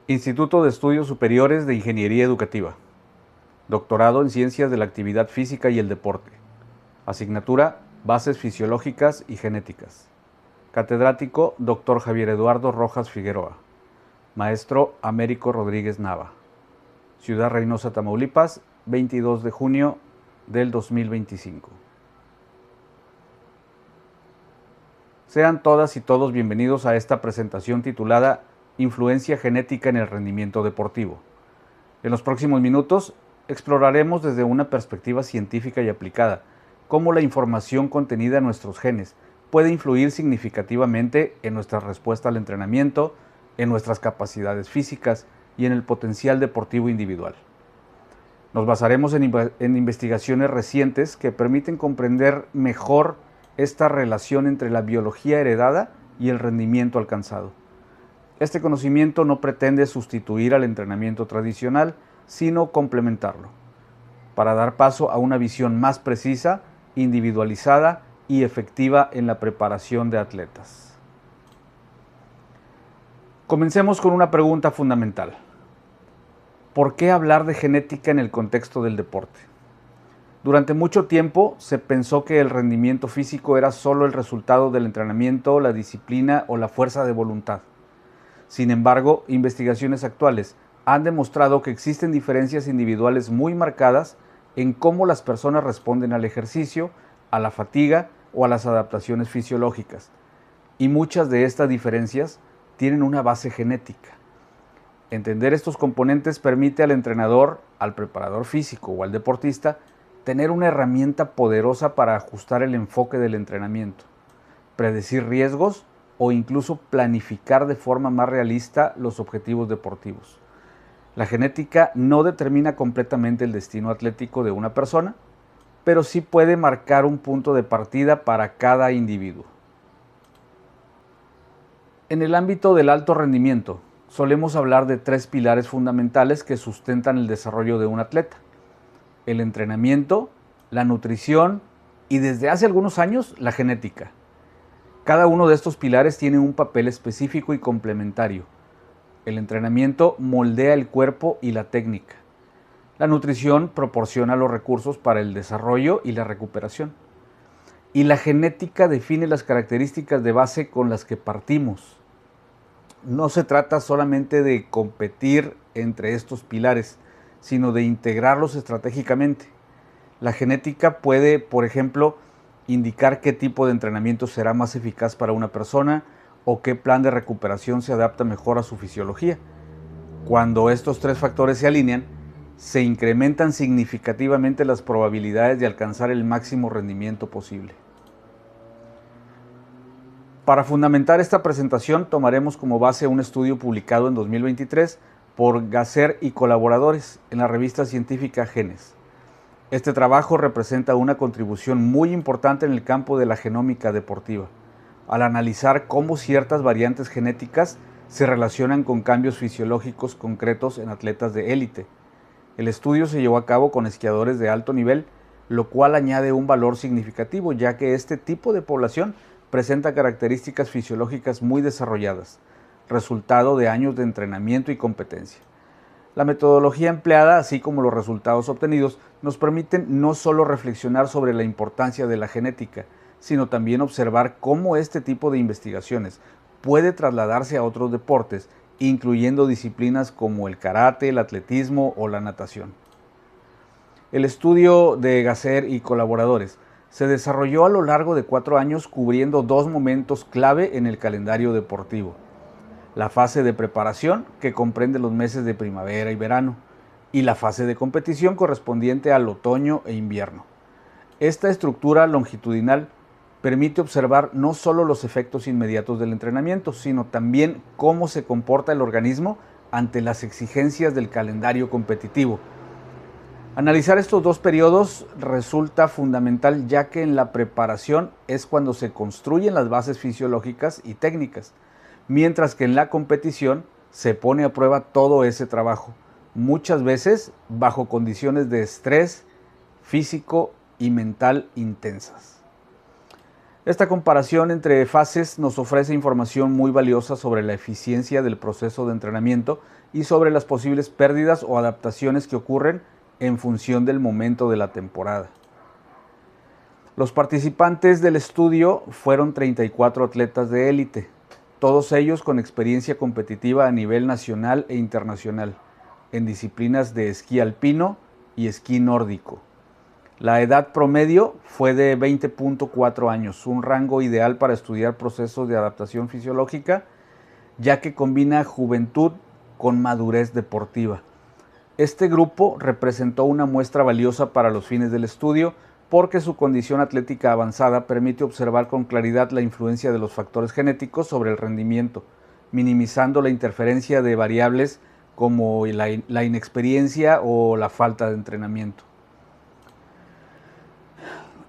Instituto de Estudios Superiores de Ingeniería Educativa. Doctorado en Ciencias de la Actividad Física y el Deporte. Asignatura: Bases Fisiológicas y Genéticas. Catedrático: Dr. Javier Eduardo Rojas Figueroa. Maestro: Américo Rodríguez Nava. Ciudad Reynosa, Tamaulipas, 22 de junio del 2025. Sean todas y todos bienvenidos a esta presentación titulada Influencia genética en el rendimiento deportivo. En los próximos minutos exploraremos desde una perspectiva científica y aplicada cómo la información contenida en nuestros genes puede influir significativamente en nuestra respuesta al entrenamiento, en nuestras capacidades físicas y en el potencial deportivo individual. Nos basaremos en investigaciones recientes que permiten comprender mejor esta relación entre la biología heredada y el rendimiento alcanzado. Este conocimiento no pretende sustituir al entrenamiento tradicional, sino complementarlo, para dar paso a una visión más precisa, individualizada y efectiva en la preparación de atletas. Comencemos con una pregunta fundamental. ¿Por qué hablar de genética en el contexto del deporte? Durante mucho tiempo se pensó que el rendimiento físico era solo el resultado del entrenamiento, la disciplina o la fuerza de voluntad. Sin embargo, investigaciones actuales han demostrado que existen diferencias individuales muy marcadas en cómo las personas responden al ejercicio, a la fatiga o a las adaptaciones fisiológicas. Y muchas de estas diferencias tienen una base genética. Entender estos componentes permite al entrenador, al preparador físico o al deportista tener una herramienta poderosa para ajustar el enfoque del entrenamiento, predecir riesgos o incluso planificar de forma más realista los objetivos deportivos. La genética no determina completamente el destino atlético de una persona, pero sí puede marcar un punto de partida para cada individuo. En el ámbito del alto rendimiento, solemos hablar de tres pilares fundamentales que sustentan el desarrollo de un atleta: el entrenamiento, la nutrición y desde hace algunos años la genética. Cada uno de estos pilares tiene un papel específico y complementario. El entrenamiento moldea el cuerpo y la técnica. La nutrición proporciona los recursos para el desarrollo y la recuperación. Y la genética define las características de base con las que partimos. No se trata solamente de competir entre estos pilares, sino de integrarlos estratégicamente. La genética puede, por ejemplo, indicar qué tipo de entrenamiento será más eficaz para una persona o qué plan de recuperación se adapta mejor a su fisiología. Cuando estos tres factores se alinean, se incrementan significativamente las probabilidades de alcanzar el máximo rendimiento posible. Para fundamentar esta presentación tomaremos como base un estudio publicado en 2023 por Gasser y colaboradores en la revista científica Genes. Este trabajo representa una contribución muy importante en el campo de la genómica deportiva, al analizar cómo ciertas variantes genéticas se relacionan con cambios fisiológicos concretos en atletas de élite. El estudio se llevó a cabo con esquiadores de alto nivel, lo cual añade un valor significativo, ya que este tipo de población presenta características fisiológicas muy desarrolladas, resultado de años de entrenamiento y competencia. La metodología empleada, así como los resultados obtenidos, nos permiten no solo reflexionar sobre la importancia de la genética, sino también observar cómo este tipo de investigaciones puede trasladarse a otros deportes, incluyendo disciplinas como el karate, el atletismo o la natación. El estudio de Gasser y colaboradores se desarrolló a lo largo de 4 años cubriendo dos momentos clave en el calendario deportivo: la fase de preparación, que comprende los meses de primavera y verano, y la fase de competición correspondiente al otoño e invierno. Esta estructura longitudinal permite observar no solo los efectos inmediatos del entrenamiento, sino también cómo se comporta el organismo ante las exigencias del calendario competitivo. Analizar estos dos periodos resulta fundamental, ya que en la preparación es cuando se construyen las bases fisiológicas y técnicas, mientras que en la competición se pone a prueba todo ese trabajo, muchas veces bajo condiciones de estrés físico y mental intensas. Esta comparación entre fases nos ofrece información muy valiosa sobre la eficiencia del proceso de entrenamiento y sobre las posibles pérdidas o adaptaciones que ocurren en función del momento de la temporada. Los participantes del estudio fueron 34 atletas de élite, todos ellos con experiencia competitiva a nivel nacional e internacional, en disciplinas de esquí alpino y esquí nórdico. La edad promedio fue de 20.4 años, un rango ideal para estudiar procesos de adaptación fisiológica, ya que combina juventud con madurez deportiva. Este grupo representó una muestra valiosa para los fines del estudio porque su condición atlética avanzada permite observar con claridad la influencia de los factores genéticos sobre el rendimiento, minimizando la interferencia de variables como la inexperiencia o la falta de entrenamiento.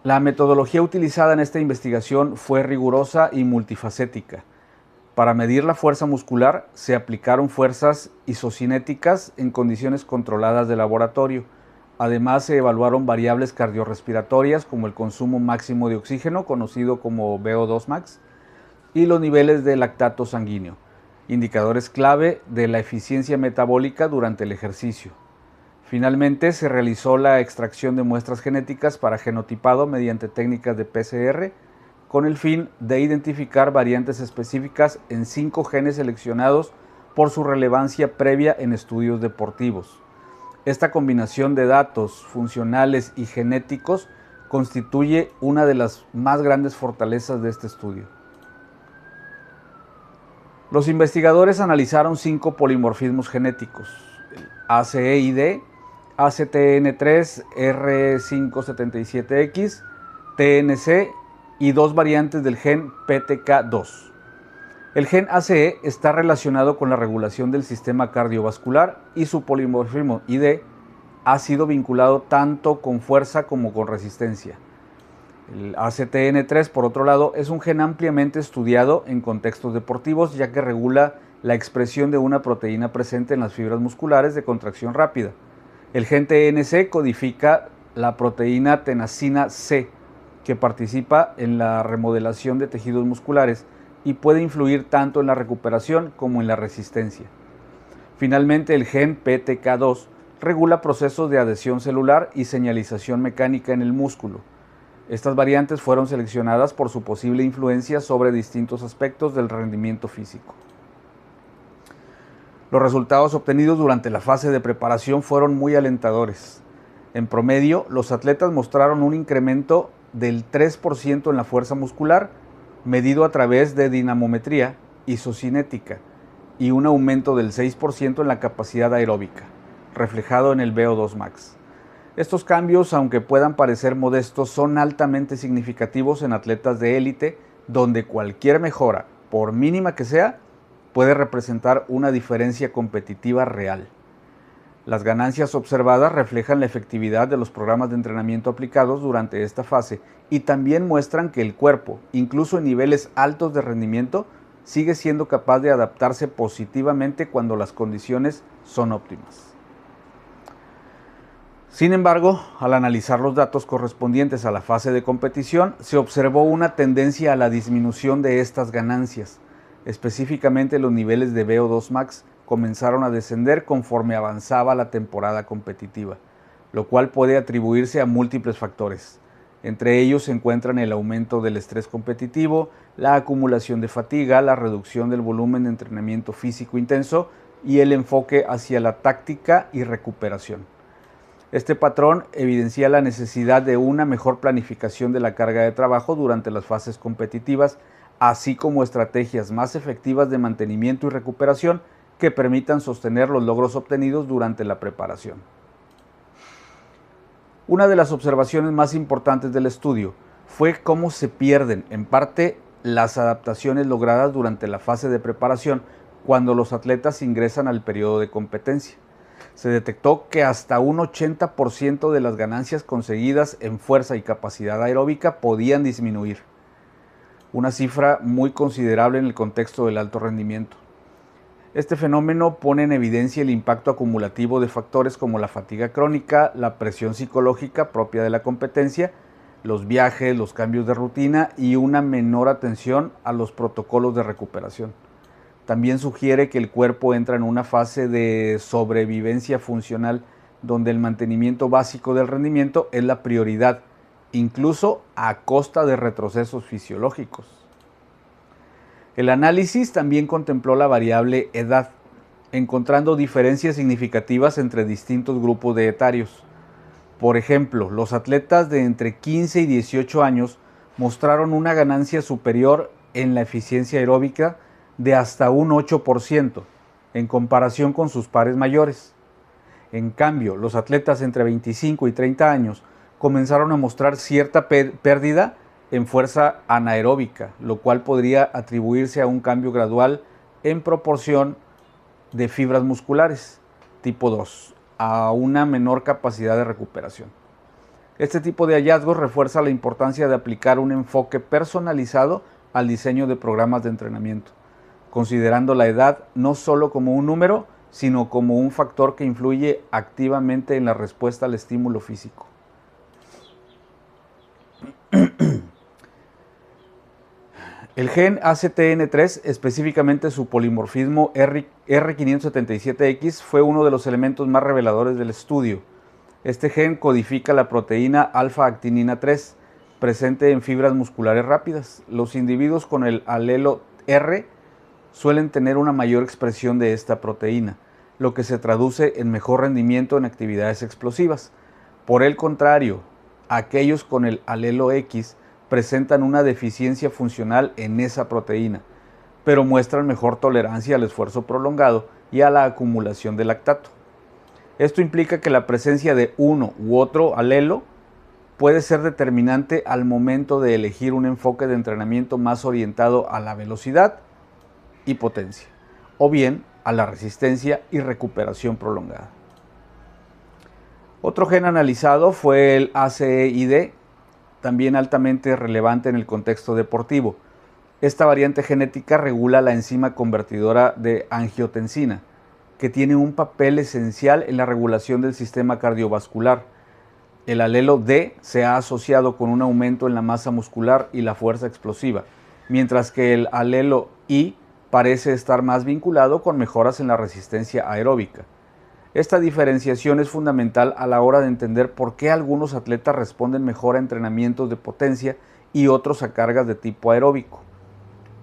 La metodología utilizada en esta investigación fue rigurosa y multifacética. Para medir la fuerza muscular se aplicaron fuerzas isocinéticas en condiciones controladas de laboratorio. Además se evaluaron variables cardiorrespiratorias como el consumo máximo de oxígeno, conocido como VO2 max, y los niveles de lactato sanguíneo, indicadores clave de la eficiencia metabólica durante el ejercicio. Finalmente, se realizó la extracción de muestras genéticas para genotipado mediante técnicas de PCR, con el fin de identificar variantes específicas en 5 genes seleccionados por su relevancia previa en estudios deportivos. Esta combinación de datos funcionales y genéticos constituye una de las más grandes fortalezas de este estudio. Los investigadores analizaron 5 polimorfismos genéticos: el ACE-ID, ACTN3, R577X, TNC y 2 variantes del gen PTK2. El gen ACE está relacionado con la regulación del sistema cardiovascular y su polimorfismo ID ha sido vinculado tanto con fuerza como con resistencia. El ACTN3, por otro lado, es un gen ampliamente estudiado en contextos deportivos, ya que regula la expresión de una proteína presente en las fibras musculares de contracción rápida. El gen TNC codifica la proteína tenasina C, que participa en la remodelación de tejidos musculares y puede influir tanto en la recuperación como en la resistencia. Finalmente, el gen PTK2 regula procesos de adhesión celular y señalización mecánica en el músculo. Estas variantes fueron seleccionadas por su posible influencia sobre distintos aspectos del rendimiento físico. Los resultados obtenidos durante la fase de preparación fueron muy alentadores. En promedio, los atletas mostraron un incremento del 3% en la fuerza muscular, medido a través de dinamometría isocinética, y un aumento del 6% en la capacidad aeróbica, reflejado en el VO2 max. Estos cambios, aunque puedan parecer modestos, son altamente significativos en atletas de élite, donde cualquier mejora, por mínima que sea, puede representar una diferencia competitiva real. Las ganancias observadas reflejan la efectividad de los programas de entrenamiento aplicados durante esta fase y también muestran que el cuerpo, incluso en niveles altos de rendimiento, sigue siendo capaz de adaptarse positivamente cuando las condiciones son óptimas. Sin embargo, al analizar los datos correspondientes a la fase de competición, se observó una tendencia a la disminución de estas ganancias. Específicamente, los niveles de VO2 max comenzaron a descender conforme avanzaba la temporada competitiva, lo cual puede atribuirse a múltiples factores. Entre ellos se encuentran el aumento del estrés competitivo, la acumulación de fatiga, la reducción del volumen de entrenamiento físico intenso y el enfoque hacia la táctica y recuperación. Este patrón evidencia la necesidad de una mejor planificación de la carga de trabajo durante las fases competitivas, así como estrategias más efectivas de mantenimiento y recuperación que permitan sostener los logros obtenidos durante la preparación. Una de las observaciones más importantes del estudio fue cómo se pierden, en parte, las adaptaciones logradas durante la fase de preparación cuando los atletas ingresan al periodo de competencia. Se detectó que hasta un 80% de las ganancias conseguidas en fuerza y capacidad aeróbica podían disminuir, una cifra muy considerable en el contexto del alto rendimiento. Este fenómeno pone en evidencia el impacto acumulativo de factores como la fatiga crónica, la presión psicológica propia de la competencia, los viajes, los cambios de rutina y una menor atención a los protocolos de recuperación. También sugiere que el cuerpo entra en una fase de sobrevivencia funcional donde el mantenimiento básico del rendimiento es la prioridad, incluso a costa de retrocesos fisiológicos. El análisis también contempló la variable edad, encontrando diferencias significativas entre distintos grupos de etarios. Por ejemplo, los atletas de entre 15 y 18 años mostraron una ganancia superior en la eficiencia aeróbica de hasta un 8% en comparación con sus pares mayores. En cambio, los atletas entre 25 y 30 años comenzaron a mostrar cierta pérdida en fuerza anaeróbica, lo cual podría atribuirse a un cambio gradual en proporción de fibras musculares tipo 2 a una menor capacidad de recuperación. Este tipo de hallazgos refuerza la importancia de aplicar un enfoque personalizado al diseño de programas de entrenamiento, considerando la edad no solo como un número, sino como un factor que influye activamente en la respuesta al estímulo físico. El gen ACTN3, específicamente su polimorfismo R577X, fue uno de los elementos más reveladores del estudio. Este gen codifica la proteína alfa-actinina 3, presente en fibras musculares rápidas. Los individuos con el alelo R suelen tener una mayor expresión de esta proteína, lo que se traduce en mejor rendimiento en actividades explosivas. Por el contrario, aquellos con el alelo X presentan una deficiencia funcional en esa proteína, pero muestran mejor tolerancia al esfuerzo prolongado y a la acumulación de lactato. Esto implica que la presencia de uno u otro alelo puede ser determinante al momento de elegir un enfoque de entrenamiento más orientado a la velocidad y potencia, o bien a la resistencia y recuperación prolongada. Otro gen analizado fue el ACEID, también altamente relevante en el contexto deportivo. Esta variante genética regula la enzima convertidora de angiotensina, que tiene un papel esencial en la regulación del sistema cardiovascular. El alelo D se ha asociado con un aumento en la masa muscular y la fuerza explosiva, mientras que el alelo I parece estar más vinculado con mejoras en la resistencia aeróbica. Esta diferenciación es fundamental a la hora de entender por qué algunos atletas responden mejor a entrenamientos de potencia y otros a cargas de tipo aeróbico.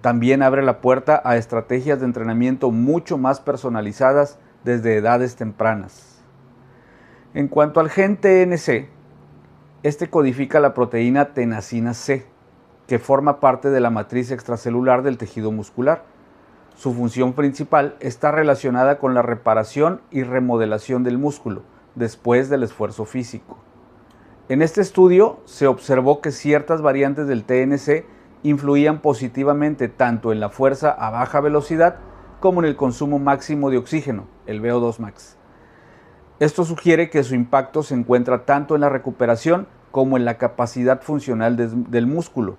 También abre la puerta a estrategias de entrenamiento mucho más personalizadas desde edades tempranas. En cuanto al gen TNC, este codifica la proteína tenasina C, que forma parte de la matriz extracelular del tejido muscular. Su función principal está relacionada con la reparación y remodelación del músculo después del esfuerzo físico. En este estudio se observó que ciertas variantes del TNC influían positivamente tanto en la fuerza a baja velocidad como en el consumo máximo de oxígeno, el VO2 max. Esto sugiere que su impacto se encuentra tanto en la recuperación como en la capacidad funcional del músculo,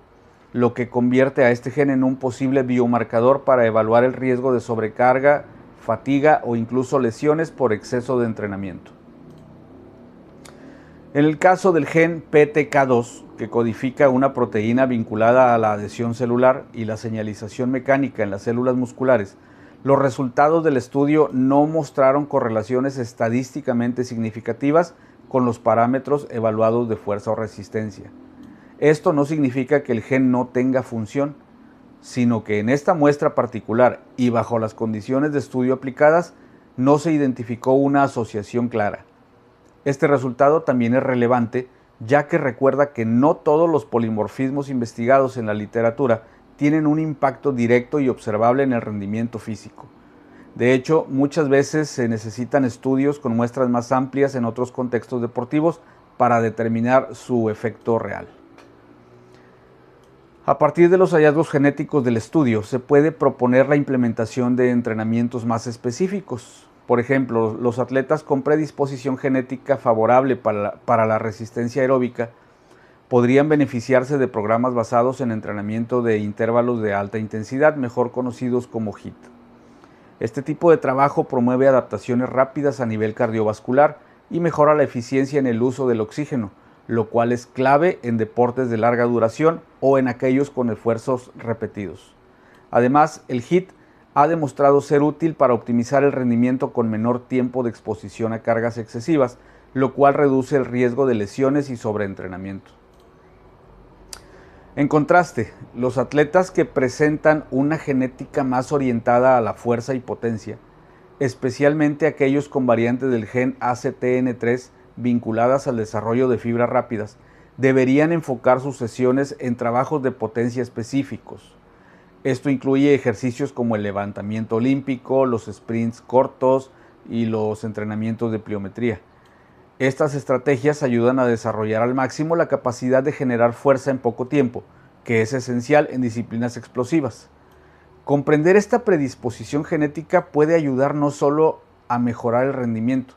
lo que convierte a este gen en un posible biomarcador para evaluar el riesgo de sobrecarga, fatiga o incluso lesiones por exceso de entrenamiento. En el caso del gen PTK2, que codifica una proteína vinculada a la adhesión celular y la señalización mecánica en las células musculares, los resultados del estudio no mostraron correlaciones estadísticamente significativas con los parámetros evaluados de fuerza o resistencia. Esto no significa que el gen no tenga función, sino que en esta muestra particular y bajo las condiciones de estudio aplicadas no se identificó una asociación clara. Este resultado también es relevante, ya que recuerda que no todos los polimorfismos investigados en la literatura tienen un impacto directo y observable en el rendimiento físico. De hecho, muchas veces se necesitan estudios con muestras más amplias en otros contextos deportivos para determinar su efecto real. A partir de los hallazgos genéticos del estudio, se puede proponer la implementación de entrenamientos más específicos. Por ejemplo, los atletas con predisposición genética favorable para la resistencia aeróbica podrían beneficiarse de programas basados en entrenamiento de intervalos de alta intensidad, mejor conocidos como HIIT. Este tipo de trabajo promueve adaptaciones rápidas a nivel cardiovascular y mejora la eficiencia en el uso del oxígeno, lo cual es clave en deportes de larga duración o en aquellos con esfuerzos repetidos. Además, el HIIT ha demostrado ser útil para optimizar el rendimiento con menor tiempo de exposición a cargas excesivas, lo cual reduce el riesgo de lesiones y sobreentrenamiento. En contraste, los atletas que presentan una genética más orientada a la fuerza y potencia, especialmente aquellos con variantes del gen ACTN3 vinculadas al desarrollo de fibras rápidas, deberían enfocar sus sesiones en trabajos de potencia específicos. Esto incluye ejercicios como el levantamiento olímpico, los sprints cortos y los entrenamientos de pliometría. Estas estrategias ayudan a desarrollar al máximo la capacidad de generar fuerza en poco tiempo, que es esencial en disciplinas explosivas. Comprender esta predisposición genética puede ayudar no solo a mejorar el rendimiento,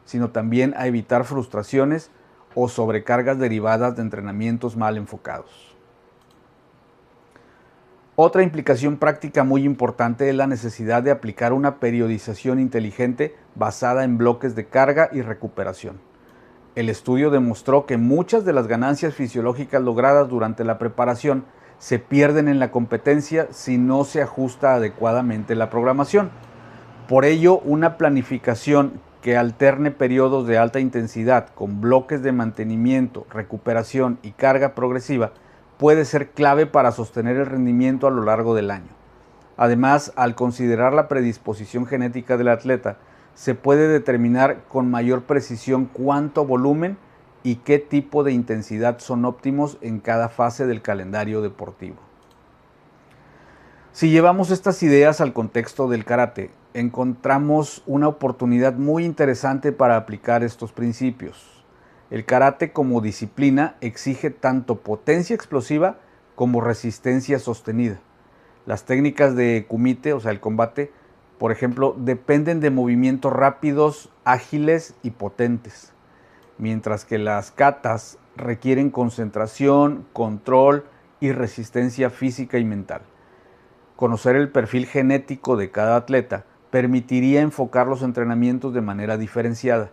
sino también a evitar frustraciones o sobrecargas derivadas de entrenamientos mal enfocados. Otra implicación práctica muy importante es la necesidad de aplicar una periodización inteligente basada en bloques de carga y recuperación. El estudio demostró que muchas de las ganancias fisiológicas logradas durante la preparación se pierden en la competencia si no se ajusta adecuadamente la programación. Por ello, una planificación que alterne periodos de alta intensidad con bloques de mantenimiento, recuperación y carga progresiva puede ser clave para sostener el rendimiento a lo largo del año. Además, al considerar la predisposición genética del atleta, se puede determinar con mayor precisión cuánto volumen y qué tipo de intensidad son óptimos en cada fase del calendario deportivo. Si llevamos estas ideas al contexto del karate, encontramos una oportunidad muy interesante para aplicar estos principios. El karate como disciplina exige tanto potencia explosiva como resistencia sostenida. Las técnicas de kumite, o sea, el combate, por ejemplo, dependen de movimientos rápidos, ágiles y potentes, mientras que las katas requieren concentración, control y resistencia física y mental. Conocer el perfil genético de cada atleta permitiría enfocar los entrenamientos de manera diferenciada.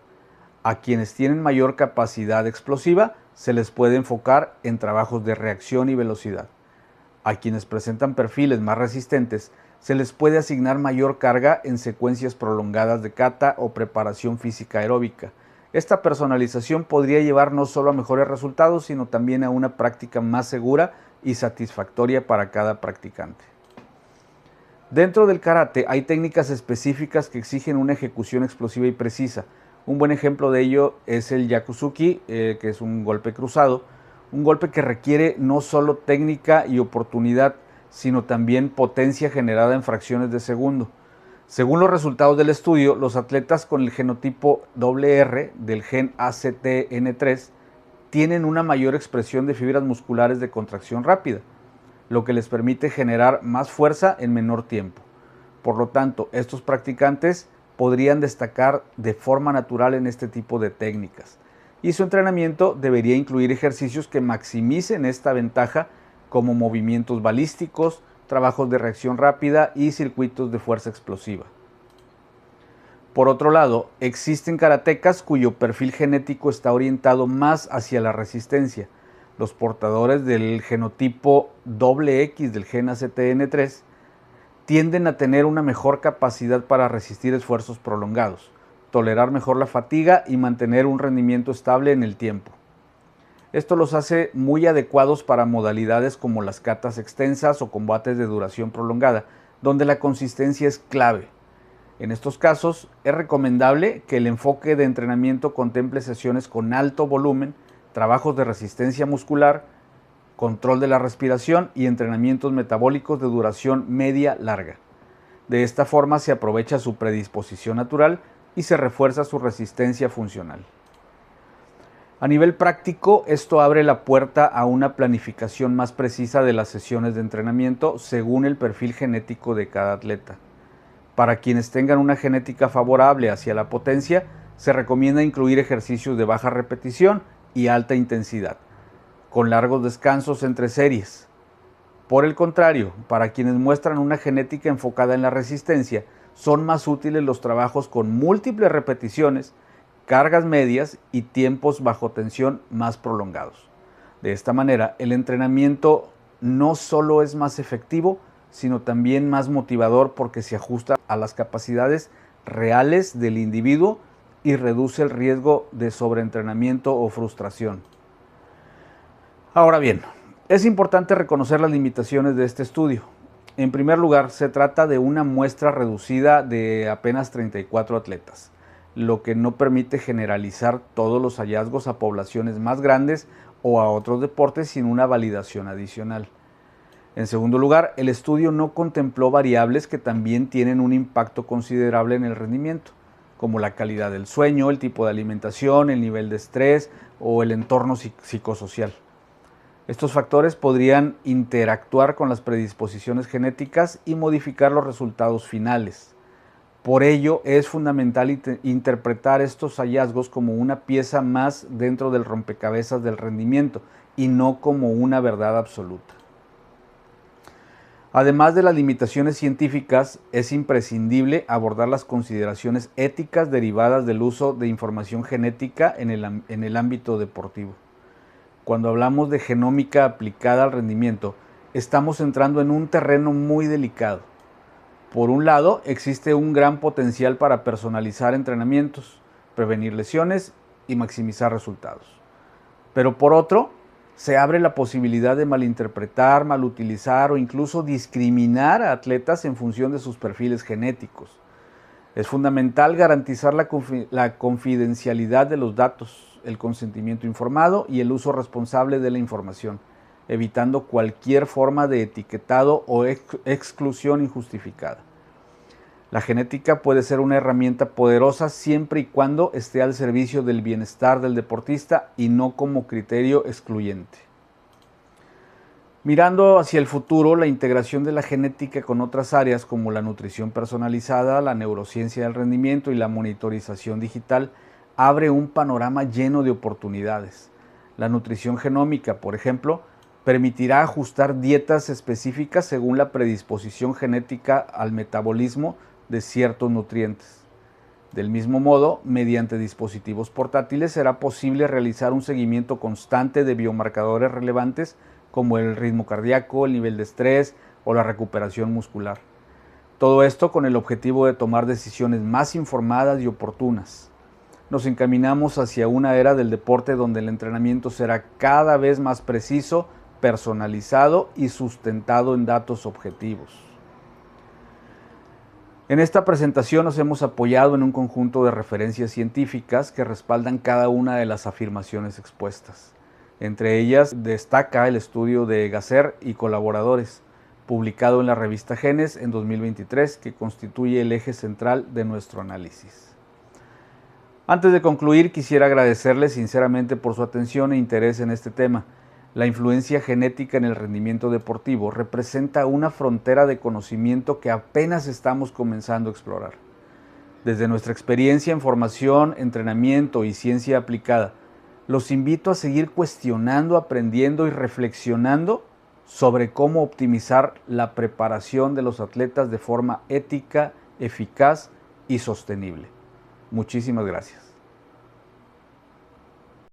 A quienes tienen mayor capacidad explosiva se les puede enfocar en trabajos de reacción y velocidad. A quienes presentan perfiles más resistentes se les puede asignar mayor carga en secuencias prolongadas de kata o preparación física aeróbica. Esta personalización podría llevar no solo a mejores resultados, sino también a una práctica más segura y satisfactoria para cada practicante. Dentro del karate hay técnicas específicas que exigen una ejecución explosiva y precisa. Un buen ejemplo de ello es el Yakuzuki, que es un golpe cruzado, un golpe que requiere no solo técnica y oportunidad, sino también potencia generada en fracciones de segundo. Según los resultados del estudio, los atletas con el genotipo RR del gen ACTN3 tienen una mayor expresión de fibras musculares de contracción rápida, lo que les permite generar más fuerza en menor tiempo. Por lo tanto, estos practicantes podrían destacar de forma natural en este tipo de técnicas, y su entrenamiento debería incluir ejercicios que maximicen esta ventaja, como movimientos balísticos, trabajos de reacción rápida y circuitos de fuerza explosiva. Por otro lado, existen karatecas cuyo perfil genético está orientado más hacia la resistencia. Los portadores del genotipo XX del gen ACTN3 tienden a tener una mejor capacidad para resistir esfuerzos prolongados, tolerar mejor la fatiga y mantener un rendimiento estable en el tiempo. Esto los hace muy adecuados para modalidades como las katas extensas o combates de duración prolongada, donde la consistencia es clave. En estos casos, es recomendable que el enfoque de entrenamiento contemple sesiones con alto volumen, trabajos de resistencia muscular, control de la respiración y entrenamientos metabólicos de duración media-larga. De esta forma se aprovecha su predisposición natural y se refuerza su resistencia funcional. A nivel práctico, esto abre la puerta a una planificación más precisa de las sesiones de entrenamiento según el perfil genético de cada atleta. Para quienes tengan una genética favorable hacia la potencia, se recomienda incluir ejercicios de baja repetición y alta intensidad, con largos descansos entre series. Por el contrario, para quienes muestran una genética enfocada en la resistencia, son más útiles los trabajos con múltiples repeticiones cargas medias y tiempos bajo tensión más prolongados. De esta manera, el entrenamiento no solo es más efectivo, sino también más motivador porque se ajusta a las capacidades reales del individuo y reduce el riesgo de sobreentrenamiento o frustración. Ahora bien, es importante reconocer las limitaciones de este estudio. En primer lugar, se trata de una muestra reducida de apenas 34 atletas, lo que no permite generalizar todos los hallazgos a poblaciones más grandes o a otros deportes sin una validación adicional. En segundo lugar, el estudio no contempló variables que también tienen un impacto considerable en el rendimiento, como la calidad del sueño, el tipo de alimentación, el nivel de estrés o el entorno psicosocial. Estos factores podrían interactuar con las predisposiciones genéticas y modificar los resultados finales. Por ello, es fundamental interpretar estos hallazgos como una pieza más dentro del rompecabezas del rendimiento y no como una verdad absoluta. Además de las limitaciones científicas, es imprescindible abordar las consideraciones éticas derivadas del uso de información genética en el ámbito deportivo. Cuando hablamos de genómica aplicada al rendimiento, estamos entrando en un terreno muy delicado. Por un lado, existe un gran potencial para personalizar entrenamientos, prevenir lesiones y maximizar resultados. Pero por otro, se abre la posibilidad de malinterpretar, malutilizar o incluso discriminar a atletas en función de sus perfiles genéticos. Es fundamental garantizar la confidencialidad de los datos, el consentimiento informado y el uso responsable de la información, evitando cualquier forma de etiquetado o exclusión injustificada. La genética puede ser una herramienta poderosa siempre y cuando esté al servicio del bienestar del deportista y no como criterio excluyente. Mirando hacia el futuro, la integración de la genética con otras áreas como la nutrición personalizada, la neurociencia del rendimiento y la monitorización digital abre un panorama lleno de oportunidades. La nutrición genómica, por ejemplo, permitirá ajustar dietas específicas según la predisposición genética al metabolismo de ciertos nutrientes. Del mismo modo, mediante dispositivos portátiles será posible realizar un seguimiento constante de biomarcadores relevantes como el ritmo cardíaco, el nivel de estrés o la recuperación muscular. Todo esto con el objetivo de tomar decisiones más informadas y oportunas. Nos encaminamos hacia una era del deporte donde el entrenamiento será cada vez más preciso, personalizado y sustentado en datos objetivos. En esta presentación nos hemos apoyado en un conjunto de referencias científicas que respaldan cada una de las afirmaciones expuestas. Entre ellas destaca el estudio de Gasser y colaboradores, publicado en la revista Genes en 2023, que constituye el eje central de nuestro análisis. Antes de concluir, quisiera agradecerles sinceramente por su atención e interés en este tema. La influencia genética en el rendimiento deportivo representa una frontera de conocimiento que apenas estamos comenzando a explorar. Desde nuestra experiencia en formación, entrenamiento y ciencia aplicada, los invito a seguir cuestionando, aprendiendo y reflexionando sobre cómo optimizar la preparación de los atletas de forma ética, eficaz y sostenible. Muchísimas gracias.